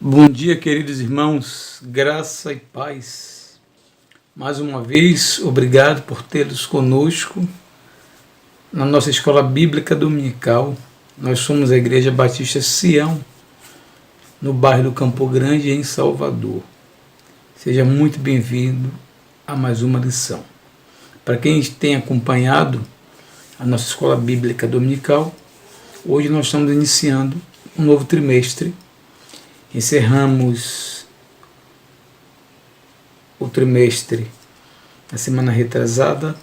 Bom dia, queridos irmãos, graça e paz. Mais uma vez, obrigado por tê-los conosco na nossa escola bíblica dominical. Nós somos a Igreja Batista Sião, no bairro do Campo Grande, em Salvador. Seja muito bem-vindo a mais uma lição. Para quem tem acompanhado a nossa escola bíblica dominical, hoje nós estamos iniciando um novo trimestre. Encerramos o trimestre na semana retrasada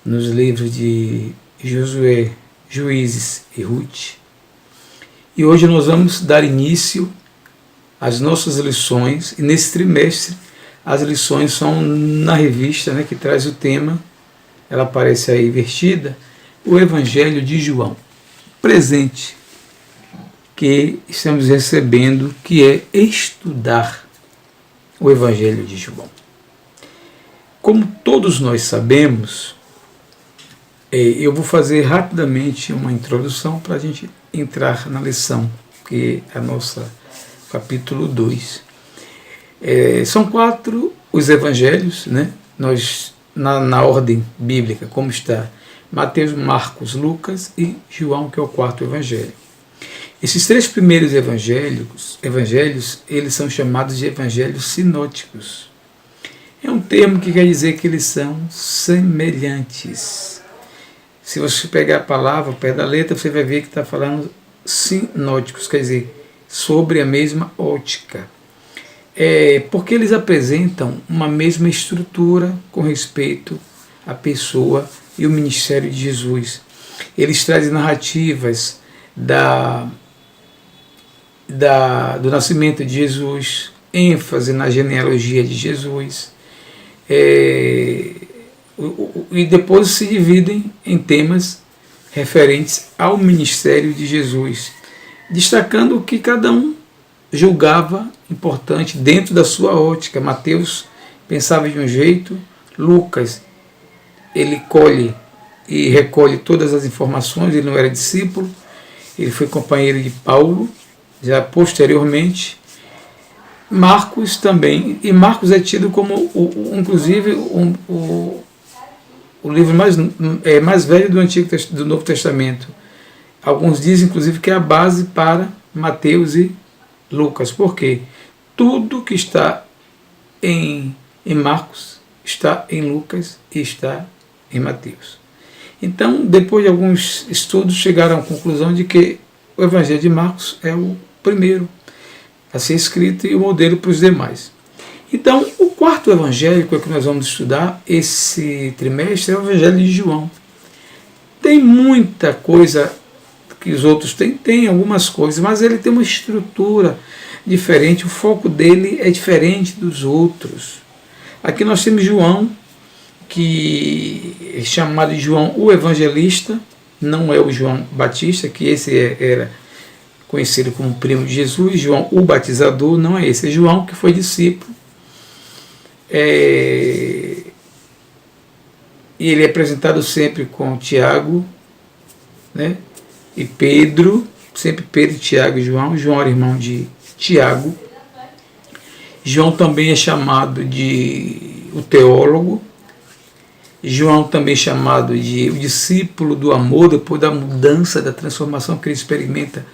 nos livros de Josué, Juízes e Ruth. E hoje nós vamos dar início às nossas lições. E nesse trimestre as lições são na revista, que traz o tema, ela aparece aí invertida, o Evangelho de João. Presente que estamos recebendo, que é estudar o Evangelho de João. Como todos nós sabemos, eu vou fazer rapidamente uma introdução para a gente entrar na lição, que é a nossa capítulo 2. São 4 os evangelhos, Nós, na ordem bíblica, como está Mateus, Marcos, Lucas e João, que é o 4º evangelho. Esses 3 primeiros evangelhos, eles são chamados de evangelhos sinóticos. É um termo que quer dizer que eles são semelhantes. Se você pegar a palavra ao pé da letra, você vai ver que está falando sinóticos, quer dizer, sobre a mesma ótica. Porque eles apresentam uma mesma estrutura com respeito à pessoa e o ministério de Jesus. Eles trazem narrativas do nascimento de Jesus, ênfase na genealogia de Jesus, e depois se dividem em temas referentes ao ministério de Jesus, destacando o que cada um julgava importante dentro da sua ótica. Mateus pensava de um jeito, Lucas ele colhe e recolhe todas as informações, ele não era discípulo, ele foi companheiro de Paulo, já posteriormente. Marcos também, e Marcos é tido como, inclusive, o livro mais velho do Novo Testamento. Alguns dizem, inclusive, que é a base para Mateus e Lucas. Por quê? Tudo que está em Marcos está em Lucas e está em Mateus. Então, depois de alguns estudos, chegaram à conclusão de que o Evangelho de Marcos é o primeiro a ser escrito e o modelo para os demais. Então, o 4º evangelho que nós vamos estudar esse trimestre é o Evangelho de João. Tem muita coisa que os outros têm, tem algumas coisas, mas ele tem uma estrutura diferente, o foco dele é diferente dos outros. Aqui nós temos João, que é chamado de João o Evangelista, não é o João Batista, que esse era conhecido como primo de Jesus. João o Batizador não é esse, é João que foi discípulo. E ele é apresentado sempre com Tiago, e Pedro, sempre Pedro, Tiago e João. João era irmão de Tiago. João também é chamado de o teólogo. João também chamado de o discípulo do amor, depois da mudança, da transformação que ele experimenta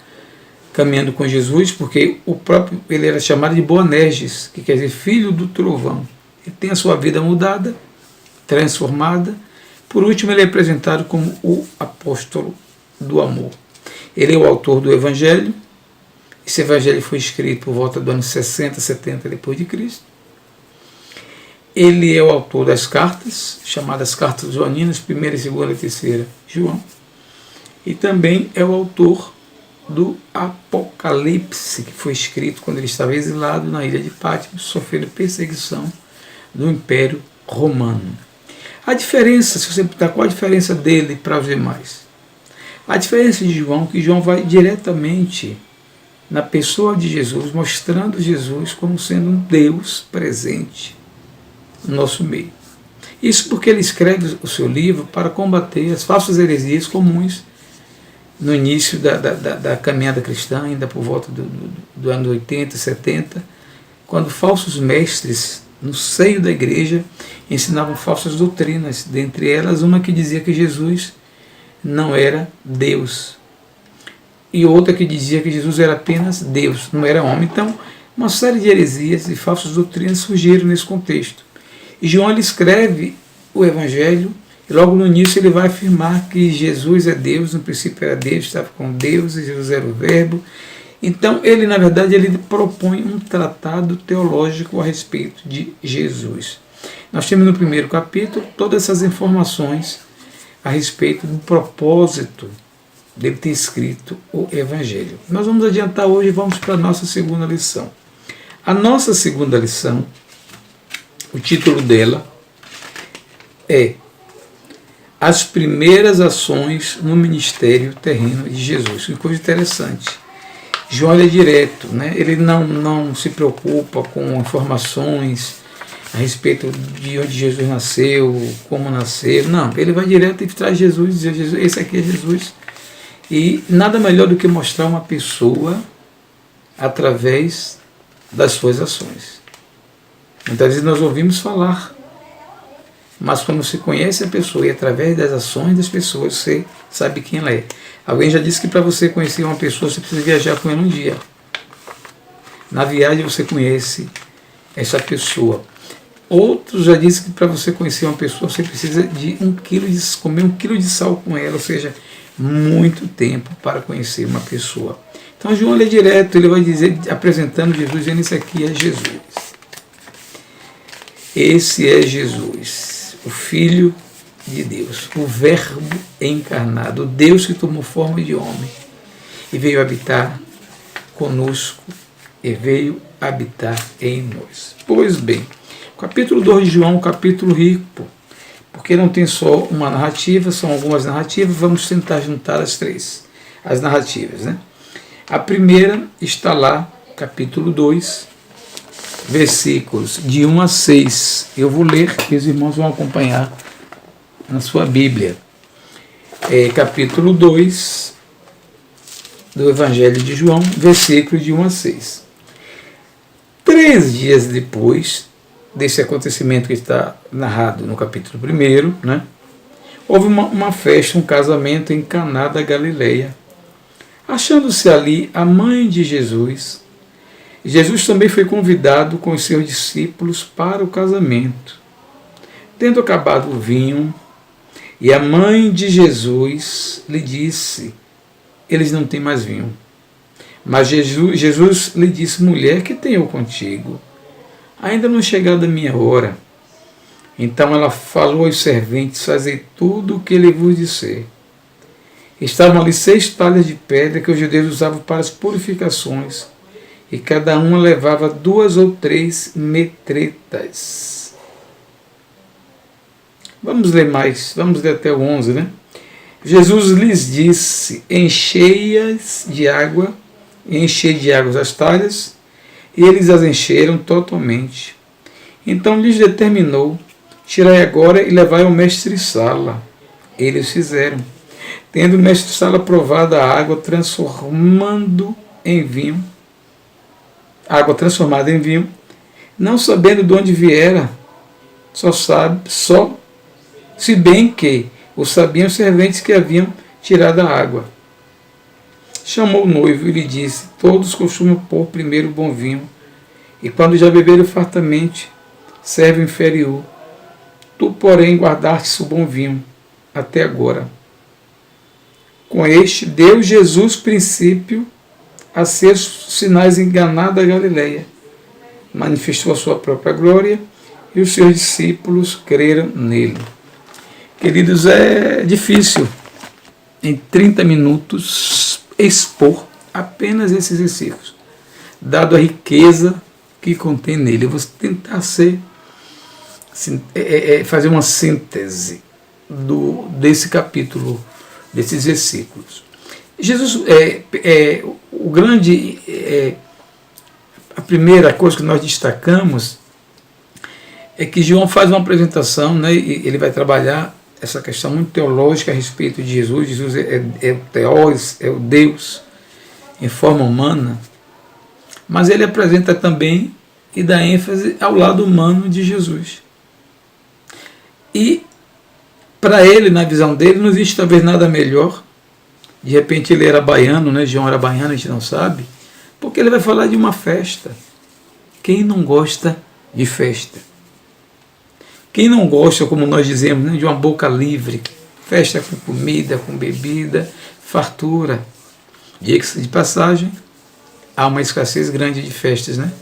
caminhando com Jesus, porque ele era chamado de Boanerges, que quer dizer filho do trovão. Ele tem a sua vida mudada, transformada. Por último, ele é apresentado como o apóstolo do amor. Ele é o autor do Evangelho. Esse Evangelho foi escrito por volta do ano 60, 70 depois de Cristo. Ele é o autor das cartas, chamadas Cartas Joaninas, 1ª, 2ª e 3ª João. E também é o autor do Apocalipse, que foi escrito quando ele estava exilado na ilha de Patmos, sofrendo perseguição do Império Romano. A diferença, se você perguntar qual a diferença dele para os demais? A diferença de João é que João vai diretamente na pessoa de Jesus, mostrando Jesus como sendo um Deus presente no nosso meio. Isso porque ele escreve o seu livro para combater as falsas heresias comuns no início da caminhada cristã, ainda por volta do ano 80, 70, quando falsos mestres no seio da igreja ensinavam falsas doutrinas, dentre elas uma que dizia que Jesus não era Deus, e outra que dizia que Jesus era apenas Deus, não era homem. Então, uma série de heresias e falsas doutrinas surgiram nesse contexto. E João ele escreve o Evangelho, e logo no início ele vai afirmar que Jesus é Deus, no princípio era Deus, estava com Deus, e Jesus era o Verbo. Então, ele, na verdade, ele propõe um tratado teológico a respeito de Jesus. Nós temos no primeiro capítulo todas essas informações a respeito do propósito dele ter escrito o Evangelho. Nós vamos adiantar hoje e vamos para a nossa segunda lição. A nossa segunda lição, o título dela é As Primeiras Ações no Ministério Terreno de Jesus. Que coisa interessante. João é direto, né? Ele não se preocupa com informações a respeito de onde Jesus nasceu, como nasceu. Não, ele vai direto e traz Jesus e diz: Jesus, esse aqui é Jesus. E nada melhor do que mostrar uma pessoa através das suas ações. Muitas vezes nós ouvimos falar, mas quando se conhece a pessoa e através das ações das pessoas você sabe quem ela é. Alguém já disse que para você conhecer uma pessoa você precisa viajar com ela um dia. Na viagem você conhece essa pessoa. Outros já disse que para você conhecer uma pessoa você precisa de comer 1 quilo de sal com ela, ou seja, muito tempo para conhecer uma pessoa. Então João é direto, ele vai dizer, apresentando Jesus, dizendo: esse aqui é Jesus. Esse é Jesus, o Filho de Deus, o Verbo encarnado, o Deus que tomou forma de homem e veio habitar conosco e veio habitar em nós. Pois bem, o capítulo 2 de João é um capítulo rico, porque não tem só uma narrativa, são algumas narrativas. Vamos tentar juntar as narrativas, né? A primeira está lá, capítulo 2, versículos de 1 a 6. Eu vou ler e os irmãos vão acompanhar na sua Bíblia. Capítulo 2 do Evangelho de João, versículos de 1 a 6. 3 dias depois desse acontecimento que está narrado no capítulo 1, né, houve uma festa, um casamento em Caná da Galileia. Achando-se ali a mãe de Jesus, Jesus também foi convidado com os seus discípulos para o casamento. Tendo acabado o vinho, e a mãe de Jesus lhe disse: eles não têm mais vinho. Mas Jesus lhe disse: mulher, que tenho contigo? Ainda não é chegada a minha hora. Então ela falou aos serventes: fazei tudo o que ele vos disser. Estavam ali 6 talhas de pedra que os judeus usavam para as purificações, e cada uma levava 2 ou 3 metretas. Vamos ler mais, vamos ler até o 11, né? Jesus lhes disse: enchei de água as talhas, e eles as encheram totalmente. Então lhes determinou: tirai agora e levai ao mestre-sala. Eles fizeram. Tendo o mestre-sala provado a água transformada em vinho, não sabendo de onde viera, se bem que o sabiam os serventes que haviam tirado a água. Chamou o noivo e lhe disse: todos costumam pôr primeiro o bom vinho, e quando já beberam fartamente, serve o inferior. Tu, porém, guardaste o bom vinho até agora. Com este deu Jesus princípio a seus sinais em Caná da Galileia. Manifestou a sua própria glória, e os seus discípulos creram nele. Queridos, é difícil em 30 minutos expor apenas esses versículos, dado a riqueza que contém nele. Eu vou tentar fazer uma síntese desse capítulo, desses versículos. Jesus, a primeira coisa que nós destacamos é que João faz uma apresentação, né, e ele vai trabalhar essa questão muito teológica a respeito de Jesus. Jesus é o Theos, é o Deus em forma humana, mas ele apresenta também e dá ênfase ao lado humano de Jesus. E para ele, na visão dele, não existe talvez nada melhor. De repente ele era baiano, né? João era baiano, a gente não sabe, porque ele vai falar de uma festa. Quem não gosta de festa? Quem não gosta, como nós dizemos, né, de uma boca livre? Festa com comida, com bebida, fartura. Diga-se de passagem, há uma escassez grande de festas, né?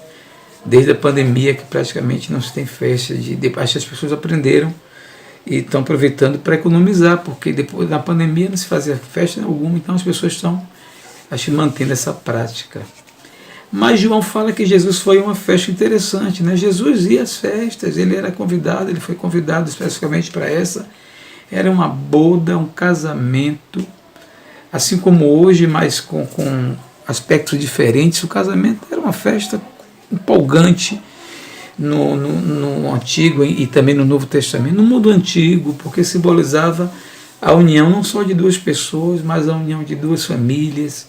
Desde a pandemia que praticamente não se tem festa. Acho que as pessoas aprenderam e estão aproveitando para economizar, porque depois da pandemia não se fazia festa alguma, então as pessoas estão, acho, mantendo essa prática. Mas João fala que Jesus foi uma festa interessante, né? Jesus ia às festas, ele era convidado, ele foi convidado especificamente para essa. Era uma boda, um casamento, assim como hoje, mas com aspectos diferentes. O casamento era uma festa empolgante no Antigo e também no Novo Testamento. No mundo antigo, porque simbolizava a união não só de duas pessoas, mas a união de duas famílias.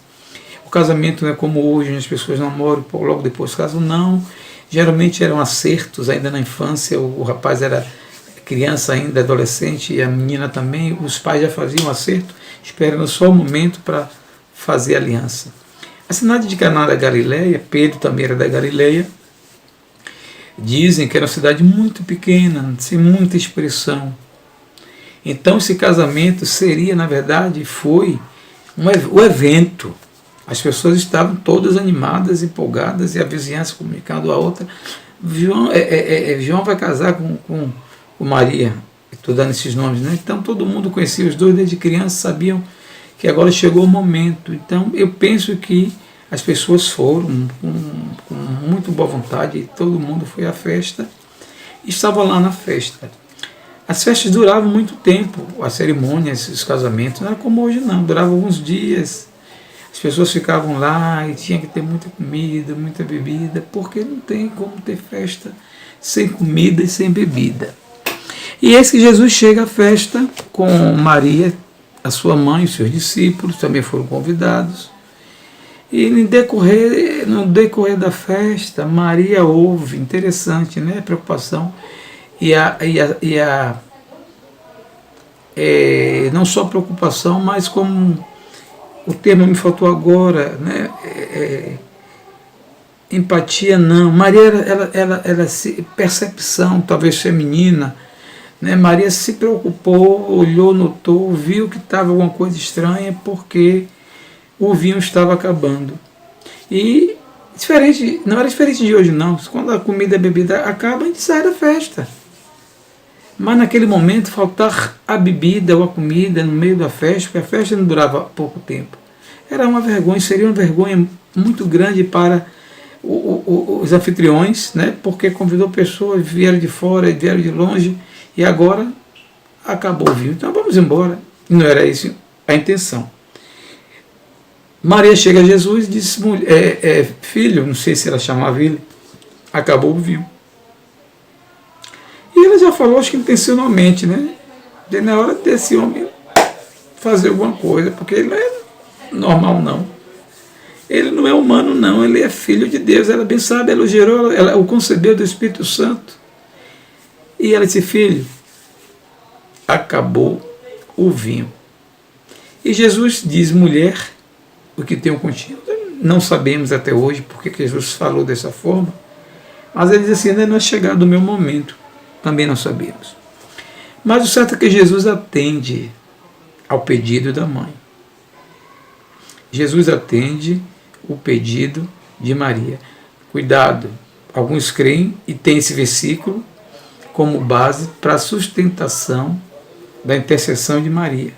O casamento não é como hoje, as pessoas namoram, logo depois casam, não. Geralmente eram acertos ainda na infância, o rapaz era criança ainda, adolescente, e a menina também, os pais já faziam acerto, esperando só o momento para fazer aliança. A cidade de Caná da Galileia, Pedro também era da Galileia, dizem que era uma cidade muito pequena, sem muita expressão. Então esse casamento seria, na verdade, foi o evento. As pessoas estavam todas animadas, empolgadas, e a vizinhança comunicando a outra. João vai casar com Maria. Estou dando esses nomes, né? Então todo mundo conhecia os dois desde criança, sabiam que agora chegou o momento. Então eu penso que as pessoas foram com muito boa vontade, e todo mundo foi à festa e estava lá na festa. As festas duravam muito tempo, as cerimônias, os casamentos, não era como hoje não, duravam alguns dias. As pessoas ficavam lá e tinha que ter muita comida, muita bebida, porque não tem como ter festa sem comida e sem bebida. E esse que Jesus chega à festa com Maria, a sua mãe, os seus discípulos também foram convidados. E no decorrer da festa, Maria ouve, interessante, né? Preocupação. Não só preocupação, mas como o termo me faltou agora, né? Empatia não. Maria, percepção, talvez feminina, né? Maria se preocupou, olhou, notou, viu que estava alguma coisa estranha, porque o vinho estava acabando. E não era diferente de hoje não. Quando a comida e a bebida acaba, a gente sai da festa. Mas naquele momento faltar a bebida ou a comida no meio da festa, porque a festa não durava pouco tempo. Era uma vergonha, seria uma vergonha muito grande para os anfitriões, né? Porque convidou pessoas, vieram de fora, vieram de longe, e agora acabou o vinho. Então vamos embora. E não era isso a intenção. Maria chega a Jesus e diz: filho, não sei se ela chamava ele, acabou o vinho. E ela já falou, acho que intencionalmente, né? De na hora desse homem fazer alguma coisa, porque ele não é normal, não. Ele não é humano, não. Ele é filho de Deus. Ela bem sabe, ela o gerou, ela o concebeu do Espírito Santo. E ela disse: filho, acabou o vinho. E Jesus diz: mulher, o que tenho contigo? Não sabemos até hoje porque Jesus falou dessa forma, mas ele diz assim: ainda não é chegado o meu momento. Também não sabemos. Mas o certo é que Jesus atende ao pedido da mãe. Jesus atende o pedido de Maria. Cuidado, alguns creem e tem esse versículo como base para a sustentação da intercessão de Maria.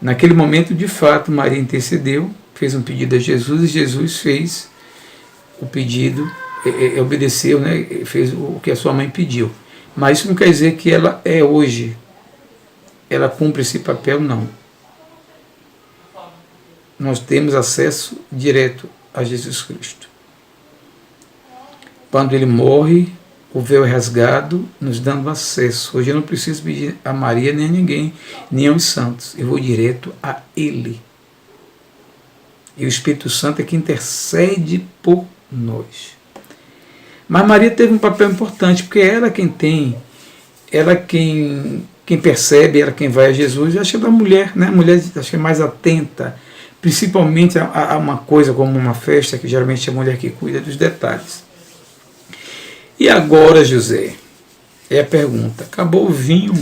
Naquele momento, de fato, Maria intercedeu, fez um pedido a Jesus, e Jesus fez o pedido, obedeceu, né, fez o que a sua mãe pediu. Mas isso não quer dizer que ela hoje, ela cumpre esse papel, não. Nós temos acesso direto a Jesus Cristo. Quando ele morre, o véu é rasgado, nos dando acesso. Hoje eu não preciso pedir a Maria nem a ninguém, nem aos santos. Eu vou direto a Ele. E o Espírito Santo é que intercede por nós. Mas Maria teve um papel importante, porque ela quem percebe, ela quem vai a Jesus. Eu acho que é da mulher, né? A mulher acho que é mais atenta, principalmente a uma coisa como uma festa, que geralmente é a mulher que cuida dos detalhes. E agora, José, é a pergunta, acabou o vinho?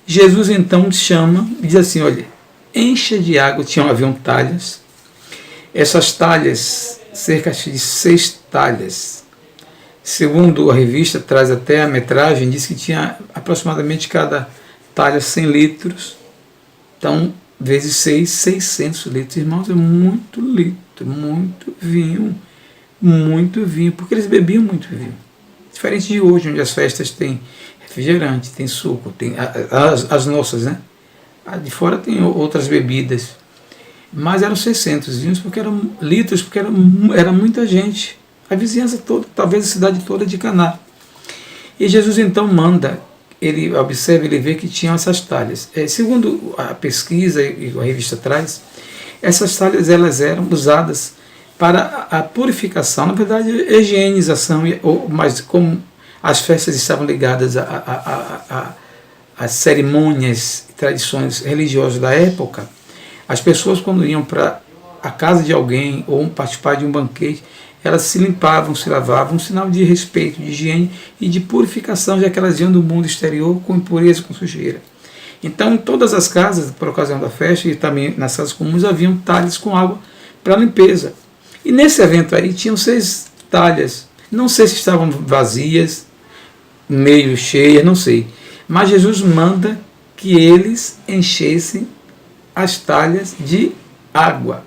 Jesus então chama e diz assim, olha, encha de água, haviam talhas, essas talhas, cerca de 6 talhas, segundo a revista, traz até a metragem, diz que tinha aproximadamente cada talha 100 litros, então, vezes 6, 600 litros, irmãos, é muito litro, muito vinho, porque eles bebiam muito vinho. Diferente de hoje, onde as festas têm refrigerante, tem suco, tem as nossas, né? A de fora tem outras bebidas. Mas eram 600 vinhos, porque eram litros, porque era muita gente. A vizinhança toda, talvez a cidade toda de Caná. E Jesus então manda, ele observa, ele vê que tinham essas talhas. Segundo a pesquisa e a revista traz, essas talhas elas eram usadas para a purificação, na verdade, a higienização, mas como as festas estavam ligadas às cerimônias e tradições religiosas da época, as pessoas quando iam para a casa de alguém ou participar de um banquete, elas se limpavam, se lavavam, um sinal de respeito, de higiene e de purificação, já que elas iam do mundo exterior com impureza, com sujeira. Então, em todas as casas, por ocasião da festa, e também nas casas comuns, haviam talhas com água para limpeza. E nesse evento aí tinham 6 talhas. Não sei se estavam vazias, meio cheias, não sei. Mas Jesus manda que eles enchessem as talhas de água.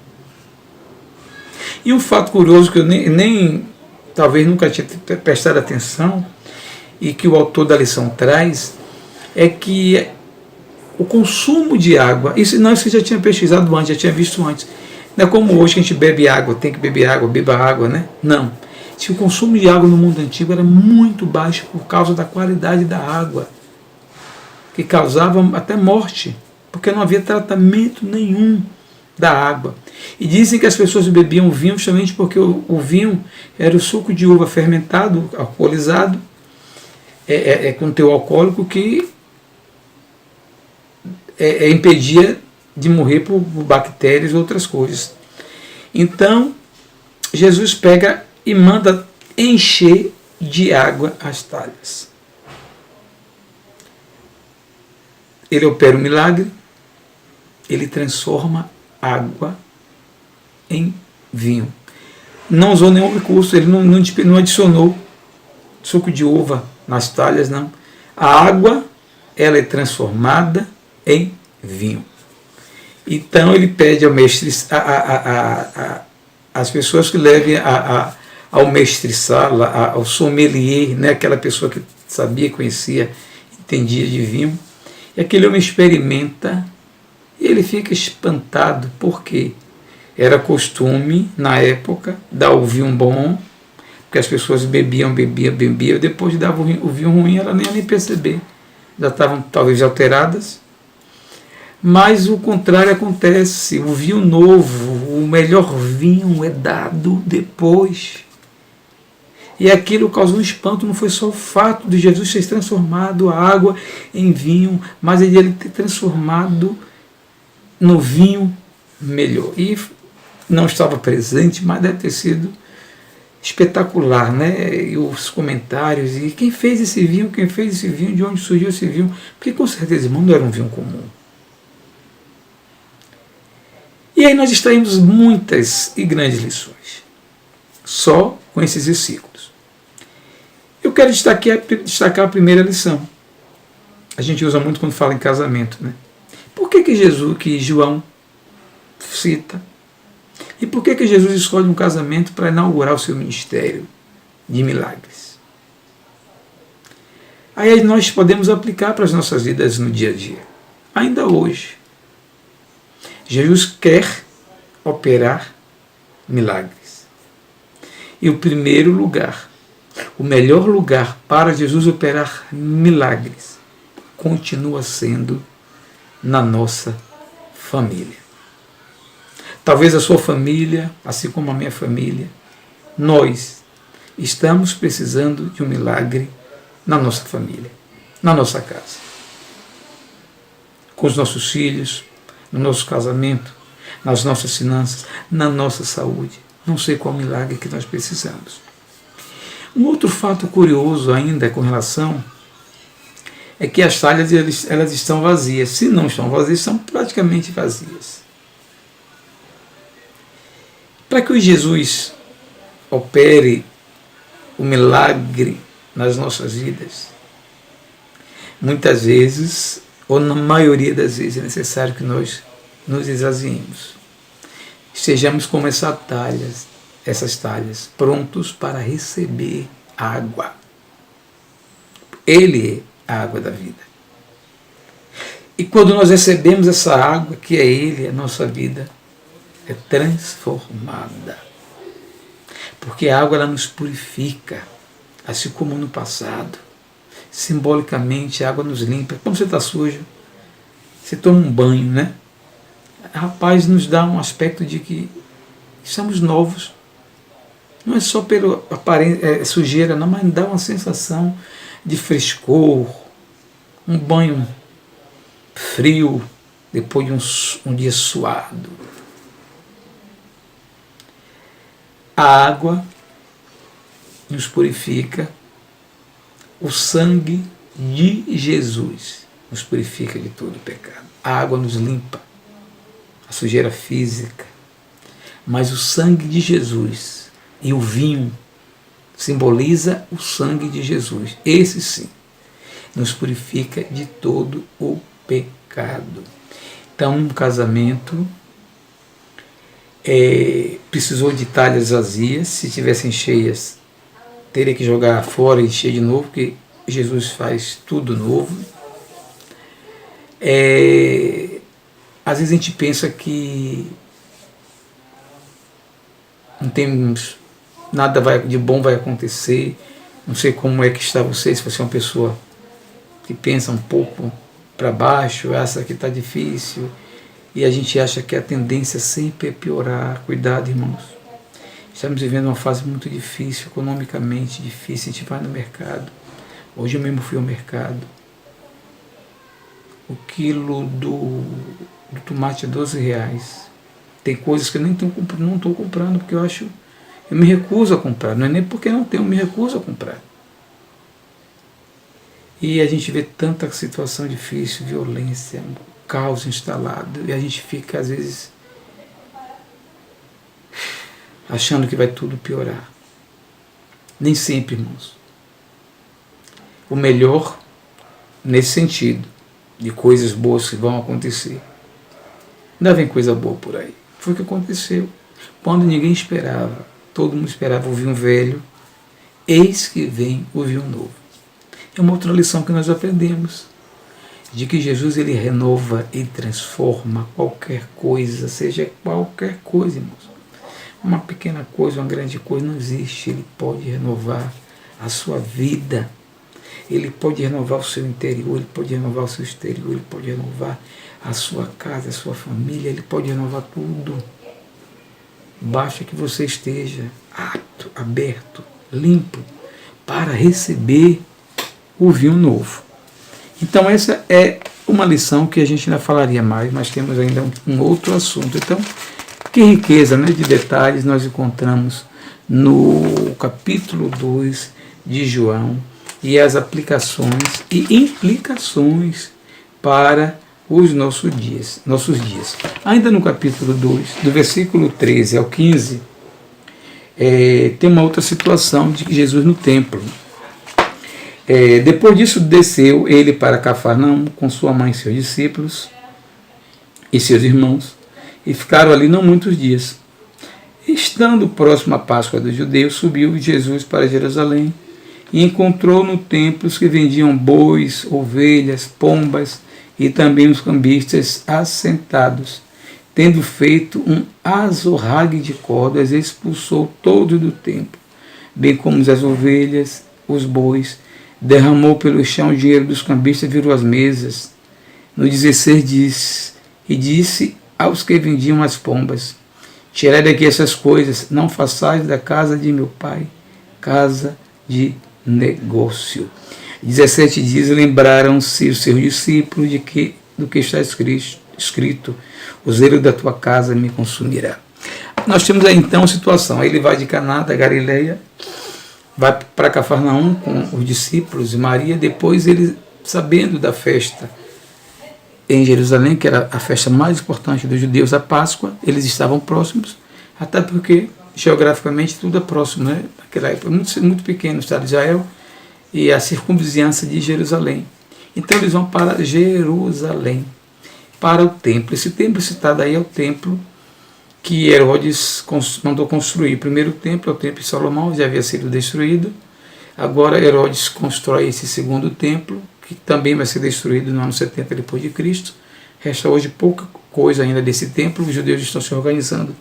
E um fato curioso que eu nem talvez nunca tinha prestado atenção, e que o autor da lição traz, é que o consumo de água, isso eu já tinha pesquisado antes, já tinha visto antes. Não é como hoje que a gente bebe água, tem que beber água, beba água, né? Não. Se o consumo de água no mundo antigo era muito baixo por causa da qualidade da água, que causava até morte, porque não havia tratamento nenhum da água. E dizem que as pessoas bebiam vinho justamente porque o vinho era o suco de uva fermentado, alcoolizado, com teor alcoólico que impedia de morrer por bactérias e outras coisas. Então, Jesus pega e manda encher de água as talhas. Ele opera um milagre, ele transforma água em vinho. Não usou nenhum recurso, ele não adicionou suco de uva nas talhas, não. A água, ela é transformada em vinho. Então ele pede ao mestre, as pessoas que levem ao mestre-sala, ao sommelier, né, aquela pessoa que sabia, conhecia, entendia de vinho, e aquele homem experimenta e ele fica espantado, porque era costume, na época, dar o vinho bom, porque as pessoas bebiam, depois dava o vinho ruim, ela nem ia nem perceber, já estavam talvez alteradas. Mas o contrário acontece, o vinho novo, o melhor vinho é dado depois. E aquilo causou um espanto, não foi só o fato de Jesus ter transformado a água em vinho, mas ele ter transformado no vinho melhor. E não estava presente, mas deve ter sido espetacular, né? E os comentários, e quem fez esse vinho, de onde surgiu esse vinho, porque com certeza, irmão, não era um vinho comum. E aí nós extraímos muitas e grandes lições, só com esses versículos. Eu quero destacar a primeira lição. A gente usa muito quando fala em casamento, né? Por que João cita? E por que Jesus escolhe um casamento para inaugurar o seu ministério de milagres? Aí nós podemos aplicar para as nossas vidas no dia a dia. Ainda hoje, Jesus quer operar milagres. E o primeiro lugar o melhor lugar para Jesus operar milagres continua sendo na nossa família. Talvez a sua família, assim como a minha família, nós estamos precisando de um milagre na nossa família, na nossa casa, com os nossos filhos, no nosso casamento, nas nossas finanças, na nossa saúde. Não sei qual milagre que nós precisamos. Um outro fato curioso ainda com relação é que as talhas elas estão vazias. Se não estão vazias, são praticamente vazias. Para que o Jesus opere o milagre nas nossas vidas, muitas vezes, ou na maioria das vezes, é necessário que nós nos esvaziemos. Estejamos como essas talhas, prontos para receber água. Ele é a água da vida. E quando nós recebemos essa água, que é Ele, a nossa vida é transformada. Porque a água ela nos purifica, assim como no passado. Simbolicamente, a água nos limpa. Quando você está sujo, você toma um banho, né? Rapaz, nos dá um aspecto de que estamos novos. Não é só pela sujeira, não, mas dá uma sensação de frescor, um banho frio depois de um dia suado. A água nos purifica, o sangue de Jesus nos purifica de todo pecado. A água nos limpa, a sujeira física, mas o sangue de Jesus e o vinho simboliza o sangue de Jesus. Esse sim nos purifica de todo o pecado. Então, um casamento precisou de talhas vazias. Se tivessem cheias, teria que jogar fora e encher de novo, porque Jesus faz tudo novo. Às vezes a gente pensa que não temos nada de bom vai acontecer. Não sei como é que está você, se você é uma pessoa que pensa um pouco para baixo, essa aqui está difícil, e a gente acha que a tendência sempre é piorar. Cuidado, irmãos. Estamos vivendo uma fase muito difícil, economicamente difícil. A gente vai no mercado. Hoje eu mesmo fui ao mercado. O quilo do tomate é R$12. Tem coisas que eu nem não estou comprando, porque eu me recuso a comprar. Não é nem porque não tenho, eu me recuso a comprar. E a gente vê tanta situação difícil, violência, caos instalado, e a gente fica, às vezes, achando que vai tudo piorar. Nem sempre, irmãos. O melhor, nesse sentido, de coisas boas que vão acontecer. Ainda vem coisa boa por aí. Foi o que aconteceu. Quando ninguém esperava, todo mundo esperava ouvir um velho, eis que vem ouvir um novo. É uma outra lição que nós aprendemos, de que Jesus ele renova e transforma qualquer coisa, seja qualquer coisa, irmãos. Uma pequena coisa, uma grande coisa, não existe. Ele pode renovar a sua vida, ele pode renovar o seu interior, ele pode renovar o seu exterior, ele pode renovar a sua casa, a sua família, ele pode renovar tudo. Basta que você esteja apto, aberto, limpo, para receber o vinho novo. Então essa é uma lição que a gente ainda falaria mais, mas temos ainda um outro assunto. Então, que riqueza, né, de detalhes nós encontramos no capítulo 2 de João, e as aplicações e implicações para os nossos dias. Ainda no capítulo 2, do versículo 13 ao 15, tem uma outra situação de Jesus no templo. Depois disso, desceu ele para Cafarnaum com sua mãe e seus discípulos e seus irmãos, e ficaram ali não muitos dias. Estando próximo à Páscoa dos judeus, subiu Jesus para Jerusalém e encontrou no templo os que vendiam bois, ovelhas, pombas e também os cambistas assentados. Tendo feito um azorrague de cordas, expulsou todos do templo, bem como as ovelhas, os bois. Derramou pelo chão o dinheiro dos cambistas e virou as mesas. No 16 disse aos que vendiam as pombas: tirai daqui essas coisas, não façais da casa de meu pai casa de negócio. 17 diz: lembraram-se os seus discípulos do que está escrito: o zelo da tua casa me consumirá. Nós temos aí então a situação. Ele vai de Caná da Galileia, vai para Cafarnaum com os discípulos e Maria. Depois ele, sabendo da festa em Jerusalém, que era a festa mais importante dos judeus, a Páscoa, eles estavam próximos, até porque geograficamente tudo é próximo, né? Naquela época muito pequeno o estado de Israel e a circunvizinhança de Jerusalém. Então eles vão para Jerusalém, para o templo. Esse templo citado aí é o templo que Herodes mandou construir. O primeiro templo é o templo de Salomão, já havia sido destruído. Agora Herodes constrói esse segundo templo, que também vai ser destruído no ano 70 depois de Cristo. Resta hoje pouca coisa ainda desse templo. Os judeus estão se organizando,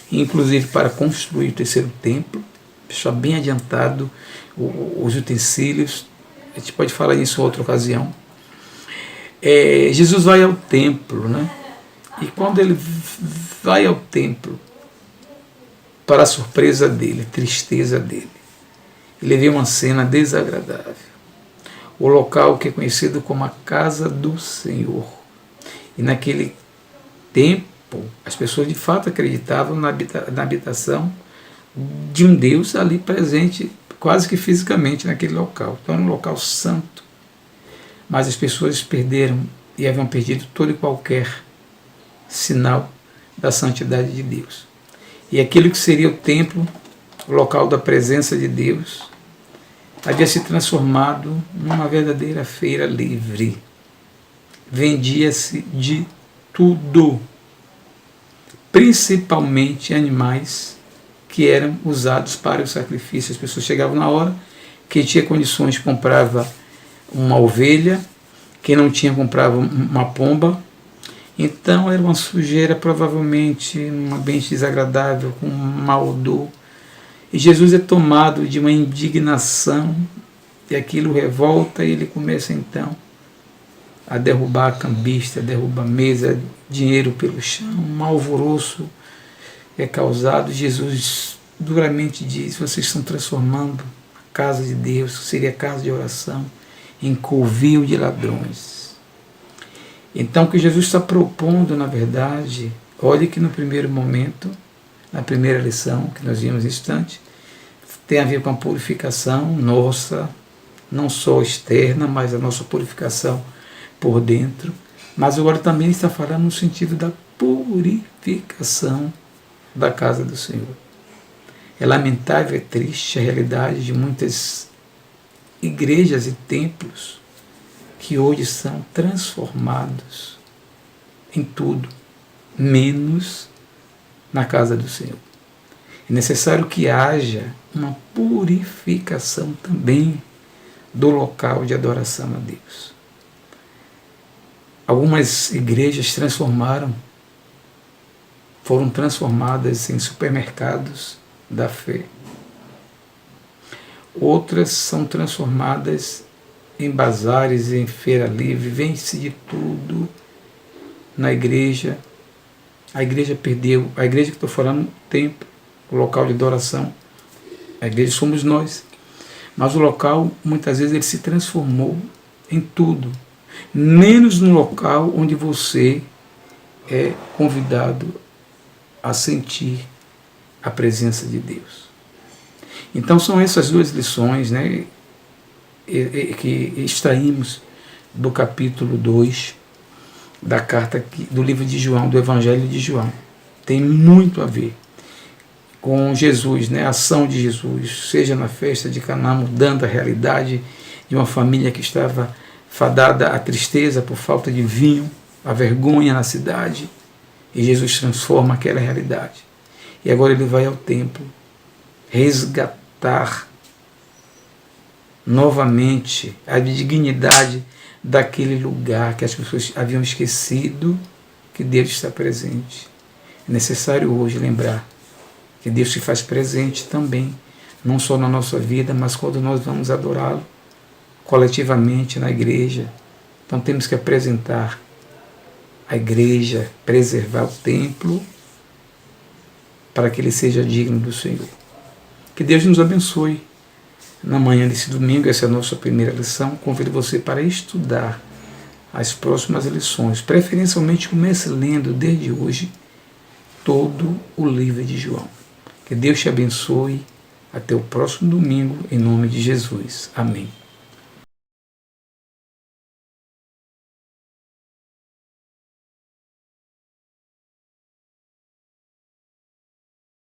inclusive para construir o terceiro templo. Pessoal bem adiantado, os utensílios. A gente pode falar nisso em outra ocasião. Jesus vai ao templo, né? E quando ele vai ao templo, para a surpresa dele, tristeza dele, ele vê uma cena desagradável. O local que é conhecido como a casa do Senhor. E naquele tempo, as pessoas de fato acreditavam na habitação de um Deus ali presente, quase que fisicamente naquele local. Então era um local santo. Mas as pessoas perderam e haviam perdido todo e qualquer sinal da santidade de Deus. E aquilo que seria o templo, o local da presença de Deus, havia se transformado numa verdadeira feira livre. Vendia-se de tudo, principalmente animais que eram usados para o sacrifício. As pessoas chegavam na hora, quem tinha condições comprava uma ovelha, quem não tinha comprava uma pomba. Então era uma sujeira, provavelmente um ambiente desagradável, com um mau odor. E Jesus é tomado de uma indignação, e aquilo revolta, e ele começa então a derrubar a cambista, derruba a mesa, dinheiro pelo chão, um alvoroço é causado. Jesus duramente diz: vocês estão transformando a casa de Deus, que seria casa de oração, em covil de ladrões. Então o que Jesus está propondo, na verdade, olhe que no primeiro momento, na primeira lição que nós vimos instante, tem a ver com a purificação nossa, não só externa, mas a nossa purificação por dentro. Mas agora também está falando no sentido da purificação da casa do Senhor. É lamentável, é triste a realidade de muitas igrejas e templos que hoje são transformados em tudo, menos na casa do Senhor. É necessário que haja uma purificação também do local de adoração a Deus. Algumas igrejas foram transformadas em supermercados da fé. Outras são transformadas em bazares, em feira livre, vende-se de tudo na igreja. A igreja perdeu, a igreja que estou falando, o templo, o local de adoração, a igreja somos nós. Mas o local, muitas vezes, ele se transformou em tudo, menos no local onde você é convidado a sentir a presença de Deus. Então são essas duas lições, né, que extraímos do capítulo 2 da carta do livro de João, do Evangelho de João. Tem muito a ver com Jesus, né, a ação de Jesus, seja na festa de Caná, mudando a realidade de uma família que estava fadada à tristeza por falta de vinho, a vergonha na cidade, e Jesus transforma aquela realidade. E agora ele vai ao templo resgatar novamente a dignidade daquele lugar que as pessoas haviam esquecido que Deus está presente. É necessário hoje lembrar que Deus se faz presente também não só na nossa vida, mas quando nós vamos adorá-lo coletivamente na igreja. Então temos que apresentar a igreja, preservar o templo, para que ele seja digno do Senhor. Que Deus nos abençoe. Na manhã desse domingo, essa é a nossa primeira lição. Convido você para estudar as próximas lições. Preferencialmente comece lendo desde hoje todo o livro de João. Que Deus te abençoe. Até o próximo domingo, em nome de Jesus. Amém.